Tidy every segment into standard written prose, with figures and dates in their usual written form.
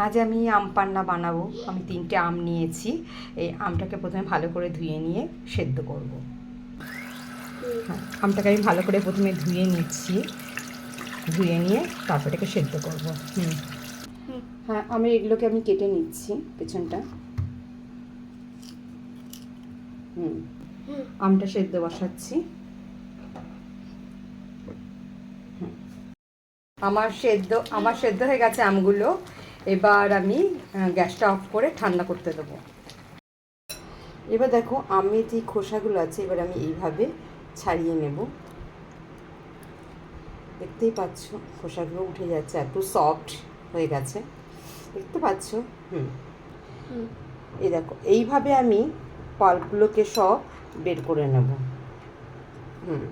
আজ আমি আম পান্না বানাবো। আমি 3টে আম নিয়েছি। এই আমটাকে প্রথমে ভালো করে ধুয়ে নিয়ে সেদ্ধ করব। হ্যাঁ, আমটাকে আমি ভালো করে প্রথমে ধুয়ে নিচ্ছি। ধুয়ে নিয়ে তারপর এটাকে সেদ্ধ করব। হ্যাঁ, এগুলোকে আমি কেটে নিচ্ছি পেছনটা। আমটা সেদ্ধ বসাচ্ছি। আমার সেদ্ধ হয়ে গেছে আমগুলো। এবার আমি গ্যাসটা অফ করে ঠান্ডা করতে দেবো। এবার দেখো, আমের যে খোসাগুলো আছে এবার আমি এইভাবে ছাড়িয়ে নেব। দেখতেই পাচ্ছ খোসাগুলো উঠে যাচ্ছে, একটু সফট হয়ে গেছে, দেখতে পাচ্ছ? এই দেখো, এইভাবে আমি পাল্পগুলোকে সব বের করে নেব। হুম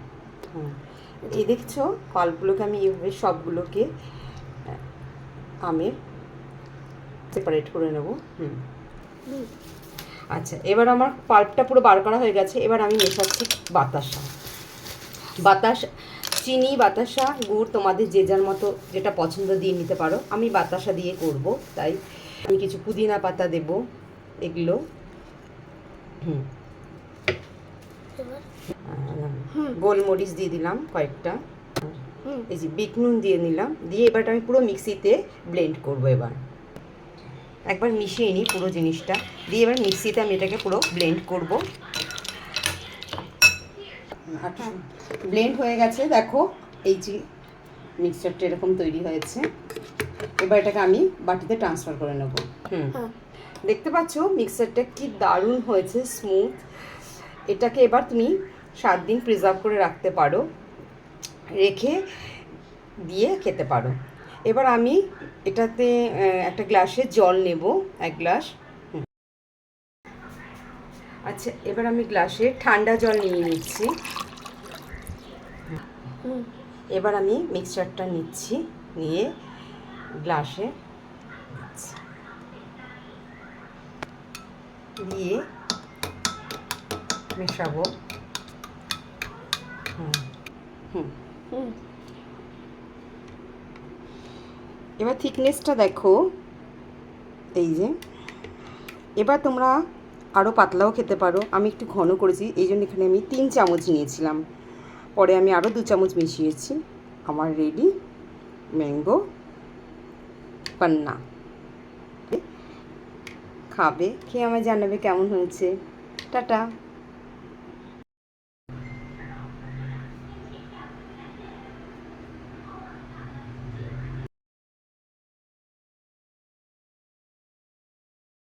হুম এই দেখছো, পাল্পগুলোকে আমি এইভাবে সবগুলোকে আমের সেপারেট করে নেব। আচ্ছা, এবার আমার পাল্পটা পুরো বার করা হয়ে গেছে। এবার আমি মেশাচ্ছি বাতাসা, চিনি, বাতাসা, গুড়, তোমাদের যে যার মতো যেটা পছন্দ দিয়ে নিতে পারো। আমি বাতাসা দিয়ে করব, তাই আমি কিছু পুদিনা পাতা দেব এগুলো। গোলমরিচ দিয়ে দিলাম কয়েকটা। এই যে বিট নুন দিয়ে নিলাম। দিয়ে এবার আমি পুরো মিক্সিতে ব্লেন্ড করব। এবার একবার মিশিয়ে নিই পুরো জিনিসটা দিয়ে। এবার মিক্সিতে আমি এটাকে পুরো ব্লেন্ড করব। ব্লেন্ড হয়ে গেছে, দেখো এই যে মিক্সচারটা এরকম তৈরি হয়েছে। এবার এটাকে আমি বাটিতে ট্রান্সফার করে নেব। দেখতে পাচ্ছ মিক্সচারটা কি দারুণ হয়েছে, স্মুথ। এটাকে এবার তুমি 7 দিন প্রিজার্ভ করে রাখতে পারো, রেখে দিয়ে খেতে পারো। এবার আমি এটাতে একটা গ্লাসে জল নেব, 1 গ্লাস। আচ্ছা, এবার আমি গ্লাসে ঠান্ডা জল নিয়ে নিচ্ছি। এবার আমি মিক্সচারটা নিচ্ছি, নিয়ে গ্লাসে দিয়ে মেশাবো। এবার থিকনেসটা দেখো, এই যে। এবার তোমরা আরও পাতলাও খেতে পারো। আমি একটু ঘন করেছি, এই জন্য এখানে আমি 3 চামচ নিয়েছিলাম। পরে আমি আরও 2 চামচ মিশিয়েছি। আমার রেডি ম্যাঙ্গো পান্না। খাবে, খেয়ে আমায় জানাবে কেমন হয়েছে। টাটা।